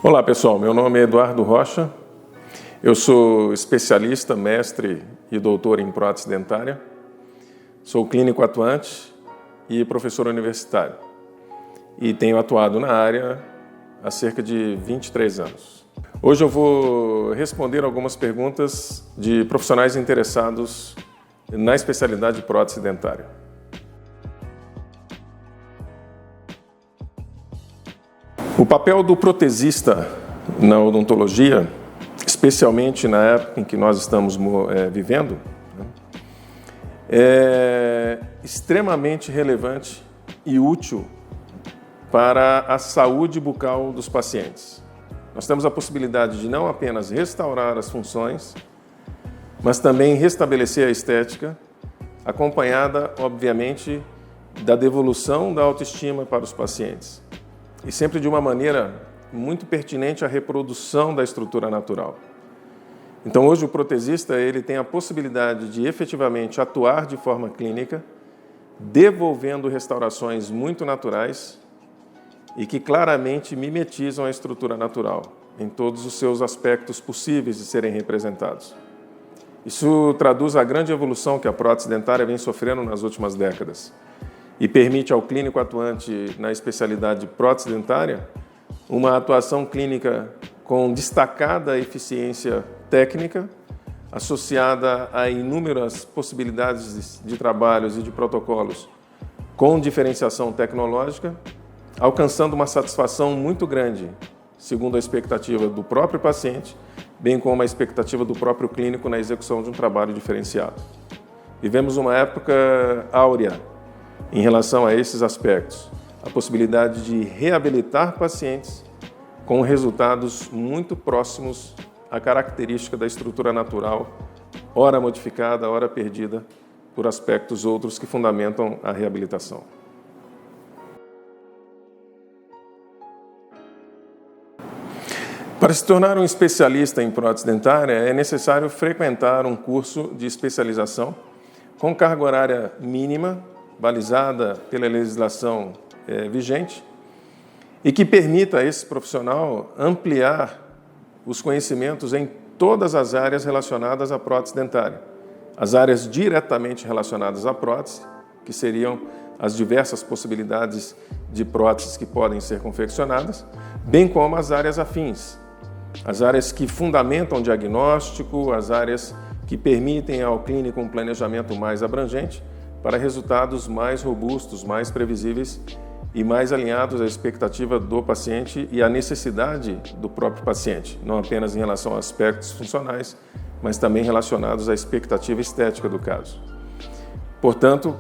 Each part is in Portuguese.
Olá pessoal, meu nome é Eduardo Rocha, eu sou especialista, mestre e doutor em prótese dentária, sou clínico atuante e professor universitário e tenho atuado na área há cerca de 23 anos. Hoje eu vou responder algumas perguntas de profissionais interessados na especialidade de prótese dentária. O papel do protesista na odontologia, especialmente na época em que nós estamos vivendo, é extremamente relevante e útil para a saúde bucal dos pacientes. Nós temos a possibilidade de não apenas restaurar as funções, mas também restabelecer a estética, acompanhada, obviamente, da devolução da autoestima para os pacientes. E sempre de uma maneira muito pertinente à reprodução da estrutura natural. Então hoje o protesista ele tem a possibilidade de efetivamente atuar de forma clínica, devolvendo restaurações muito naturais e que claramente mimetizam a estrutura natural em todos os seus aspectos possíveis de serem representados. Isso traduz a grande evolução que a prótese dentária vem sofrendo nas últimas décadas e permite ao clínico atuante na especialidade de prótese dentária uma atuação clínica com destacada eficiência técnica, associada a inúmeras possibilidades de trabalhos e de protocolos com diferenciação tecnológica, alcançando uma satisfação muito grande, segundo a expectativa do próprio paciente, bem como a expectativa do próprio clínico na execução de um trabalho diferenciado. Vivemos uma época áurea em relação a esses aspectos, a possibilidade de reabilitar pacientes com resultados muito próximos à característica da estrutura natural, ora modificada, ora perdida por aspectos outros que fundamentam a reabilitação. Para se tornar um especialista em prótese dentária, é necessário frequentar um curso de especialização com carga horária mínima, balizada pela legislação vigente, e que permita a esse profissional ampliar os conhecimentos em todas as áreas relacionadas à prótese dentária. As áreas diretamente relacionadas à prótese, que seriam as diversas possibilidades de próteses que podem ser confeccionadas, bem como as áreas afins, as áreas que fundamentam o diagnóstico, as áreas que permitem ao clínico um planejamento mais abrangente para resultados mais robustos, mais previsíveis e mais alinhados à expectativa do paciente e à necessidade do próprio paciente, não apenas em relação a aspectos funcionais, mas também relacionados à expectativa estética do caso. Portanto,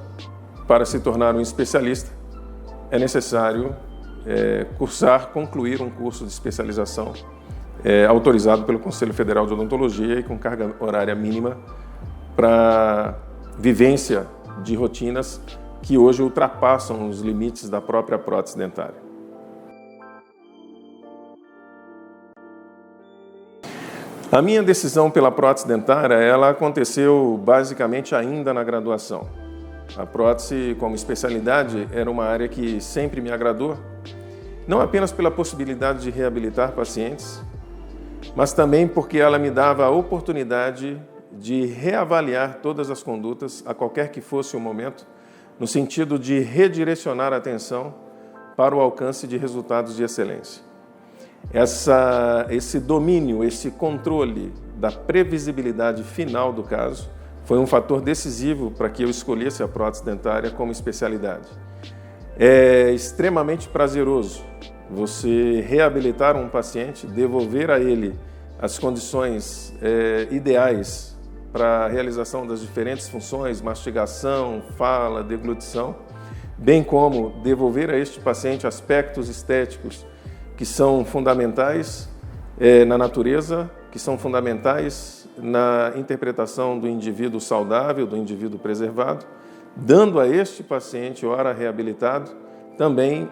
para se tornar um especialista, é necessário concluir um curso de especialização autorizado pelo Conselho Federal de Odontologia e com carga horária mínima para vivência de rotinas que hoje ultrapassam os limites da própria prótese dentária. A minha decisão pela prótese dentária, ela aconteceu basicamente ainda na graduação. A prótese como especialidade era uma área que sempre me agradou, não apenas pela possibilidade de reabilitar pacientes, mas também porque ela me dava a oportunidade de reavaliar todas as condutas, a qualquer que fosse o momento, no sentido de redirecionar a atenção para o alcance de resultados de excelência. Esse domínio, esse controle da previsibilidade final do caso foi um fator decisivo para que eu escolhesse a prótese dentária como especialidade. É extremamente prazeroso você reabilitar um paciente, devolver a ele as condições ideais para a realização das diferentes funções, mastigação, fala, deglutição, bem como devolver a este paciente aspectos estéticos que são fundamentais na natureza, que são fundamentais na interpretação do indivíduo saudável, do indivíduo preservado, dando a este paciente, ora reabilitado, também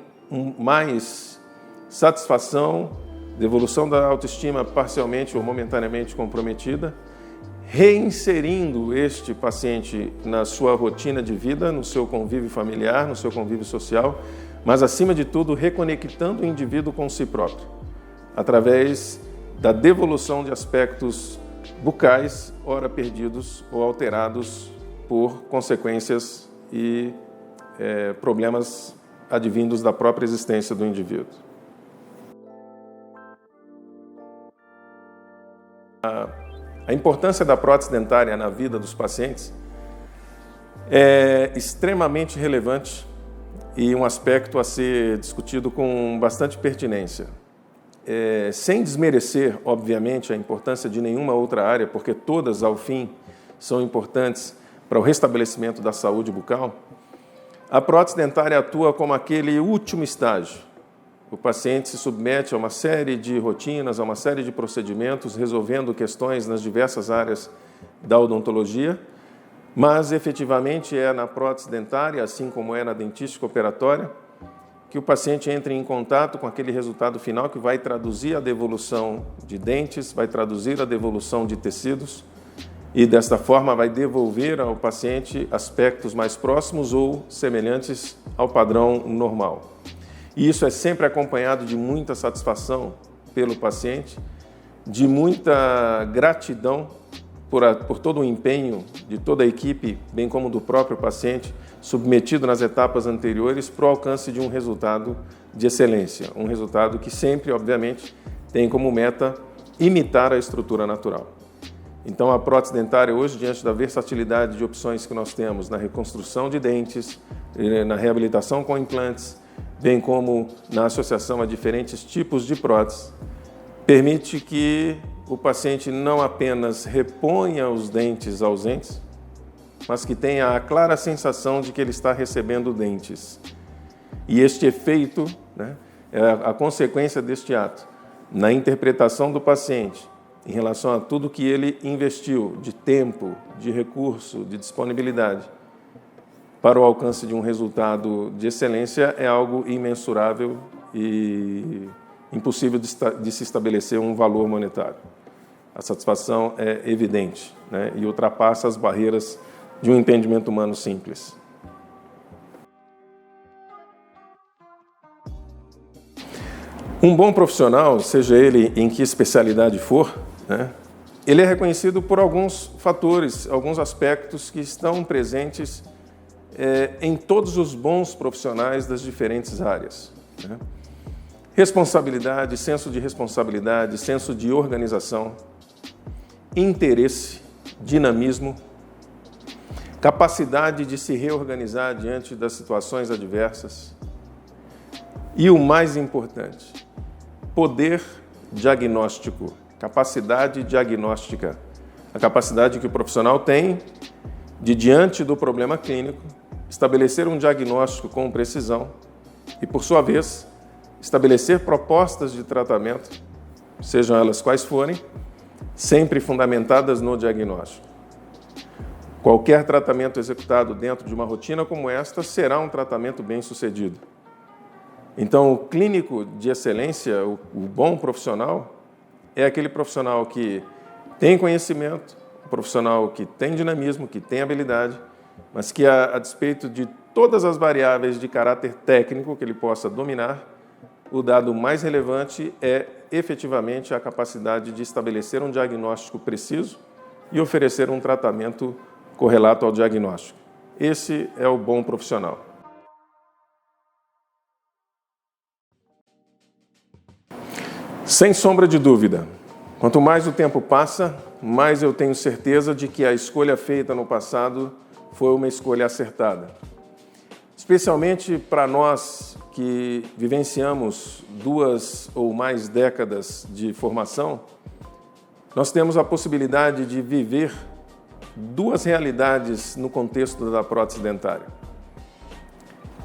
mais satisfação, devolução da autoestima parcialmente ou momentaneamente comprometida, reinserindo este paciente na sua rotina de vida, no seu convívio familiar, no seu convívio social, mas, acima de tudo, reconectando o indivíduo com si próprio, através da devolução de aspectos bucais, ora perdidos ou alterados por consequências e problemas advindos da própria existência do indivíduo. A importância da prótese dentária na vida dos pacientes é extremamente relevante e um aspecto a ser discutido com bastante pertinência. Sem desmerecer, obviamente, a importância de nenhuma outra área, porque todas, ao fim, são importantes para o restabelecimento da saúde bucal, a prótese dentária atua como aquele último estágio. O paciente se submete a uma série de rotinas, a uma série de procedimentos, resolvendo questões nas diversas áreas da odontologia, mas efetivamente é na prótese dentária, assim como é na dentística operatória, que o paciente entre em contato com aquele resultado final que vai traduzir a devolução de dentes, vai traduzir a devolução de tecidos e, desta forma, vai devolver ao paciente aspectos mais próximos ou semelhantes ao padrão normal. E isso é sempre acompanhado de muita satisfação pelo paciente, de muita gratidão por todo o empenho de toda a equipe, bem como do próprio paciente, submetido nas etapas anteriores para o alcance de um resultado de excelência. Um resultado que sempre, obviamente, tem como meta imitar a estrutura natural. Então, a prótese dentária hoje, diante da versatilidade de opções que nós temos na reconstrução de dentes, na reabilitação com implantes, bem como na associação a diferentes tipos de prótese, permite que o paciente não apenas reponha os dentes ausentes, mas que tenha a clara sensação de que ele está recebendo dentes. E este efeito, é a consequência deste ato, na interpretação do paciente, em relação a tudo que ele investiu de tempo, de recurso, de disponibilidade, para o alcance de um resultado de excelência, é algo imensurável e impossível de se estabelecer um valor monetário. A satisfação é evidente, e ultrapassa as barreiras de um entendimento humano simples. Um bom profissional, seja ele em que especialidade for, ele é reconhecido por alguns fatores, alguns aspectos que estão presentes em todos os bons profissionais das diferentes áreas. Responsabilidade, senso de organização, interesse, dinamismo, capacidade de se reorganizar diante das situações adversas e, o mais importante, poder diagnóstico, capacidade diagnóstica, a capacidade que o profissional tem de, diante do problema clínico, estabelecer um diagnóstico com precisão e, por sua vez, estabelecer propostas de tratamento, sejam elas quais forem, sempre fundamentadas no diagnóstico. Qualquer tratamento executado dentro de uma rotina como esta será um tratamento bem-sucedido. Então, o clínico de excelência, o bom profissional, é aquele profissional que tem conhecimento, um profissional que tem dinamismo, que tem habilidade, mas que, a despeito de todas as variáveis de caráter técnico que ele possa dominar, o dado mais relevante é, efetivamente, a capacidade de estabelecer um diagnóstico preciso e oferecer um tratamento correlato ao diagnóstico. Esse é o bom profissional. Sem sombra de dúvida, quanto mais o tempo passa, mais eu tenho certeza de que a escolha feita no passado foi uma escolha acertada. Especialmente para nós que vivenciamos 2 ou mais décadas de formação, nós temos a possibilidade de viver 2 realidades no contexto da prótese dentária.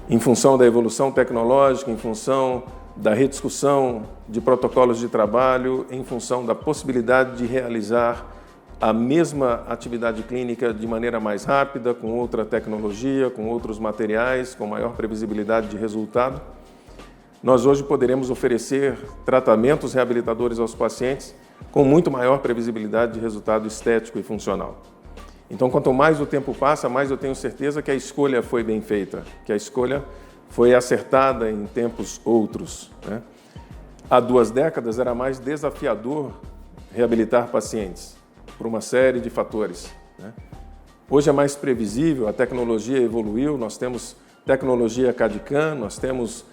Em função da evolução tecnológica, em função da rediscussão de protocolos de trabalho, em função da possibilidade de realizar a mesma atividade clínica de maneira mais rápida, com outra tecnologia, com outros materiais, com maior previsibilidade de resultado, nós hoje poderemos oferecer tratamentos reabilitadores aos pacientes com muito maior previsibilidade de resultado estético e funcional. Então, quanto mais o tempo passa, mais eu tenho certeza que a escolha foi bem feita, que a escolha foi acertada em tempos outros. há 2 décadas era mais desafiador reabilitar pacientes, por uma série de fatores, né? Hoje é mais previsível, a tecnologia evoluiu, nós temos tecnologia CAD/CAM, nós temos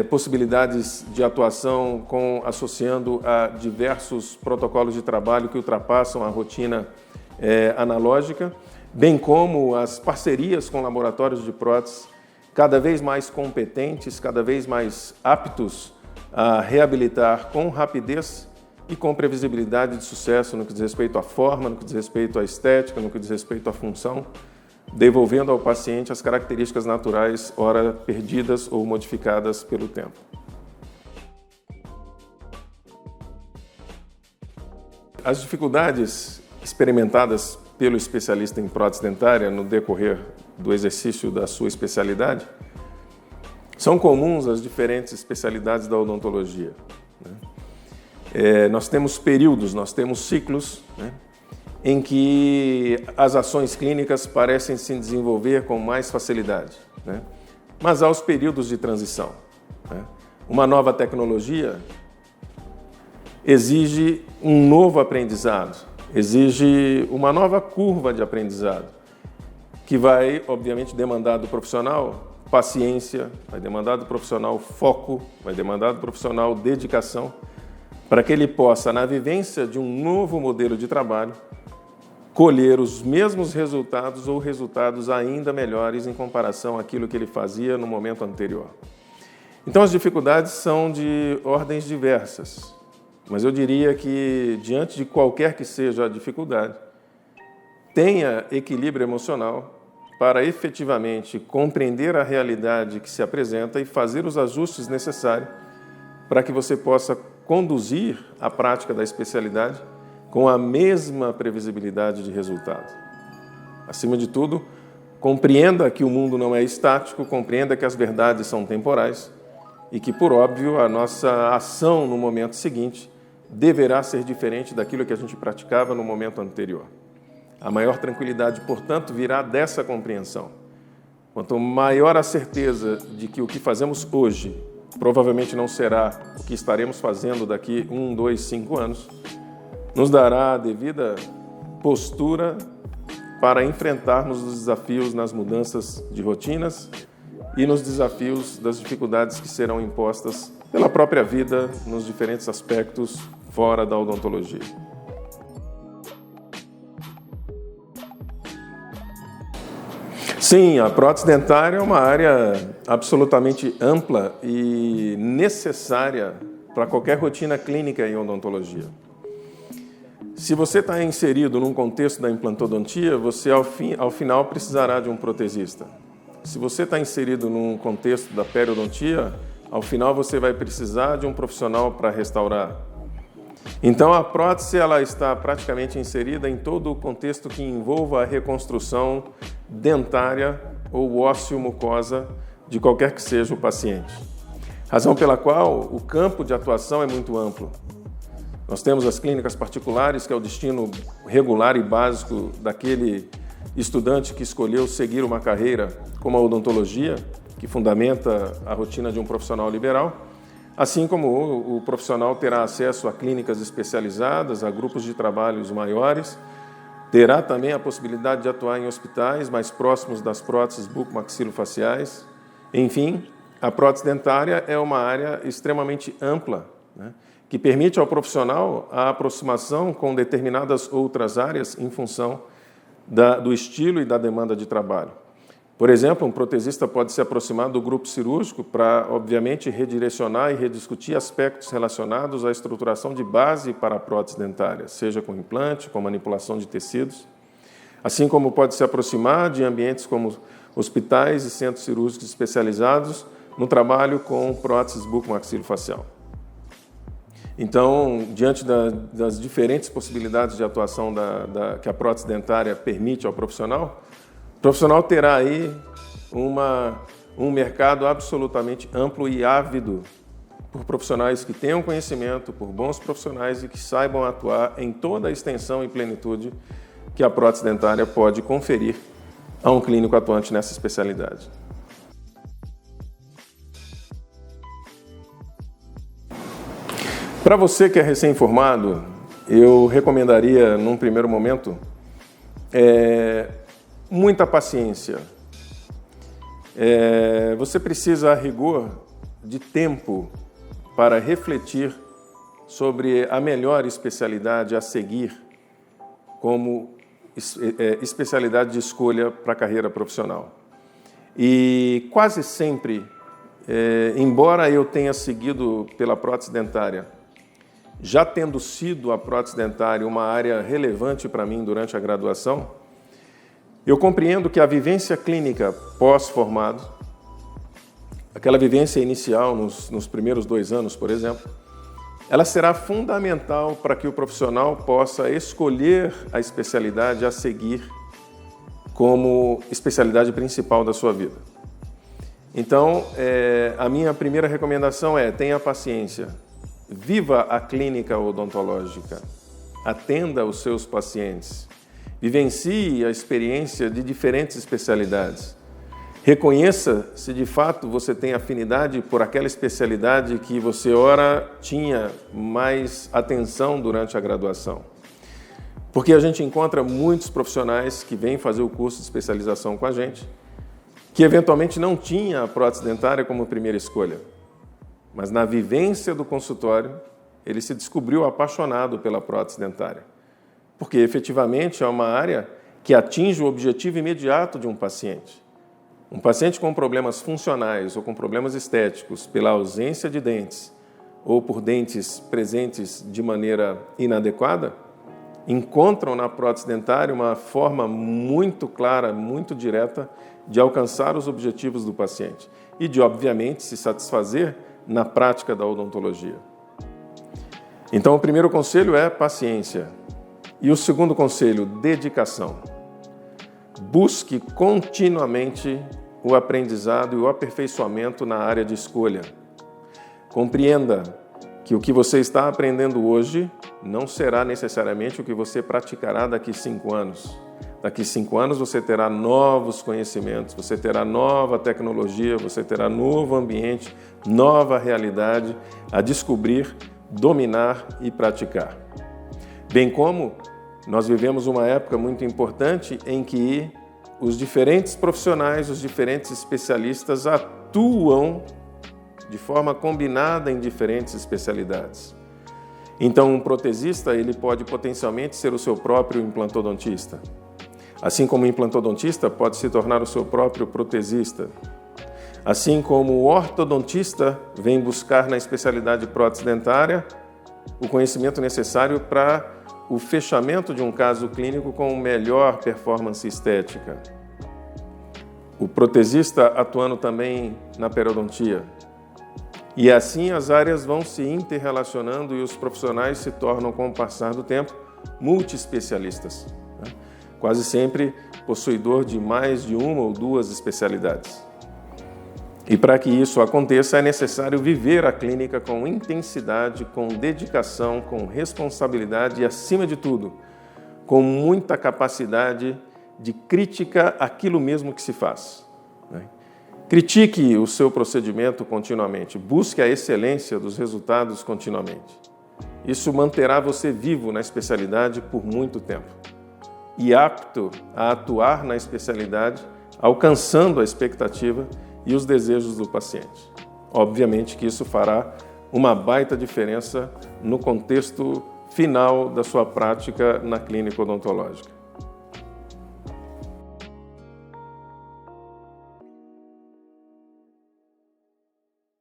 possibilidades de atuação associando a diversos protocolos de trabalho que ultrapassam a rotina analógica, bem como as parcerias com laboratórios de prótese cada vez mais competentes, cada vez mais aptos a reabilitar com rapidez e com previsibilidade de sucesso no que diz respeito à forma, no que diz respeito à estética, no que diz respeito à função, devolvendo ao paciente as características naturais, ora perdidas ou modificadas pelo tempo. As dificuldades experimentadas pelo especialista em prótese dentária no decorrer do exercício da sua especialidade são comuns às diferentes especialidades da odontologia, né? Nós temos períodos, nós temos ciclos, né, em que as ações clínicas parecem se desenvolver com mais facilidade, né? Mas há os períodos de transição, né? Uma nova tecnologia exige um novo aprendizado, exige uma nova curva de aprendizado, que vai, obviamente, demandar do profissional paciência, vai demandar do profissional foco, vai demandar do profissional dedicação, para que ele possa, na vivência de um novo modelo de trabalho, colher os mesmos resultados ou resultados ainda melhores em comparação àquilo que ele fazia no momento anterior. Então, as dificuldades são de ordens diversas, mas eu diria que, diante de qualquer que seja a dificuldade, tenha equilíbrio emocional para efetivamente compreender a realidade que se apresenta e fazer os ajustes necessários para que você possa conduzir a prática da especialidade com a mesma previsibilidade de resultado. Acima de tudo, compreenda que o mundo não é estático, compreenda que as verdades são temporais e que, por óbvio, a nossa ação no momento seguinte deverá ser diferente daquilo que a gente praticava no momento anterior. A maior tranquilidade, portanto, virá dessa compreensão. Quanto maior a certeza de que o que fazemos hoje provavelmente não será o que estaremos fazendo daqui 1, 2, 5 anos, nos dará a devida postura para enfrentarmos os desafios nas mudanças de rotinas e nos desafios das dificuldades que serão impostas pela própria vida nos diferentes aspectos fora da odontologia. Sim, a prótese dentária é uma área absolutamente ampla e necessária para qualquer rotina clínica em odontologia. Se você está inserido num contexto da implantodontia, você ao final precisará de um protesista. Se você está inserido num contexto da periodontia, ao final você vai precisar de um profissional para restaurar. Então a prótese ela está praticamente inserida em todo o contexto que envolva a reconstrução dentária ou ósseo-mucosa de qualquer que seja o paciente. Razão pela qual o campo de atuação é muito amplo. Nós temos as clínicas particulares, que é o destino regular e básico daquele estudante que escolheu seguir uma carreira como a odontologia, que fundamenta a rotina de um profissional liberal, assim como o profissional terá acesso a clínicas especializadas, a grupos de trabalhos maiores, terá também a possibilidade de atuar em hospitais mais próximos das próteses bucomaxilofaciais. Enfim, a prótese dentária é uma área extremamente ampla, né, que permite ao profissional a aproximação com determinadas outras áreas em função do estilo e da demanda de trabalho. Por exemplo, um protesista pode se aproximar do grupo cirúrgico para, obviamente, redirecionar e rediscutir aspectos relacionados à estruturação de base para a prótese dentária, seja com implante, com manipulação de tecidos, assim como pode se aproximar de ambientes como hospitais e centros cirúrgicos especializados no trabalho com próteses bucomaxilofacial. Então, diante das diferentes possibilidades de atuação que a prótese dentária permite ao profissional, o profissional terá aí um mercado absolutamente amplo e ávido por profissionais que tenham conhecimento, por bons profissionais e que saibam atuar em toda a extensão e plenitude que a prótese dentária pode conferir a um clínico atuante nessa especialidade. Para você que é recém-formado, eu recomendaria, num primeiro momento, muita paciência. Você precisa, a rigor, de tempo para refletir sobre a melhor especialidade a seguir como especialidade de escolha para a carreira profissional. E quase sempre, embora eu tenha seguido pela prótese dentária, já tendo sido a prótese dentária uma área relevante para mim durante a graduação, eu compreendo que a vivência clínica pós-formado, aquela vivência inicial nos primeiros 2 anos, por exemplo, ela será fundamental para que o profissional possa escolher a especialidade a seguir como especialidade principal da sua vida. Então, a minha primeira recomendação é: tenha paciência, viva a clínica odontológica, atenda os seus pacientes, vivencie a experiência de diferentes especialidades. Reconheça se de fato você tem afinidade por aquela especialidade que você ora tinha mais atenção durante a graduação. Porque a gente encontra muitos profissionais que vêm fazer o curso de especialização com a gente, que eventualmente não tinha a prótese dentária como primeira escolha, mas na vivência do consultório ele se descobriu apaixonado pela prótese dentária, porque efetivamente é uma área que atinge o objetivo imediato de um paciente. Um paciente com problemas funcionais ou com problemas estéticos pela ausência de dentes ou por dentes presentes de maneira inadequada, encontram na prótese dentária uma forma muito clara, muito direta de alcançar os objetivos do paciente e de, obviamente, se satisfazer na prática da odontologia. Então, o primeiro conselho é paciência. E o segundo conselho, dedicação. Busque continuamente o aprendizado e o aperfeiçoamento na área de escolha. Compreenda que o que você está aprendendo hoje não será necessariamente o que você praticará daqui 5 anos. Daqui 5 anos você terá novos conhecimentos, você terá nova tecnologia, você terá novo ambiente, nova realidade a descobrir, dominar e praticar. Bem como nós vivemos uma época muito importante em que os diferentes profissionais, os diferentes especialistas atuam de forma combinada em diferentes especialidades. Então, um protesista ele pode potencialmente ser o seu próprio implantodontista. Assim como o implantodontista pode se tornar o seu próprio protesista. Assim como o ortodontista vem buscar na especialidade de prótese dentária o conhecimento necessário para o fechamento de um caso clínico com melhor performance estética. O protesista atuando também na periodontia. E assim as áreas vão se interrelacionando e os profissionais se tornam, com o passar do tempo, multiespecialistas. Quase sempre possuidor de mais de 1 ou 2 especialidades. E para que isso aconteça é necessário viver a clínica com intensidade, com dedicação, com responsabilidade e, acima de tudo, com muita capacidade de crítica àquilo mesmo que se faz. Critique o seu procedimento continuamente, busque a excelência dos resultados continuamente. Isso manterá você vivo na especialidade por muito tempo e apto a atuar na especialidade, alcançando a expectativa e os desejos do paciente. Obviamente que isso fará uma baita diferença no contexto final da sua prática na clínica odontológica.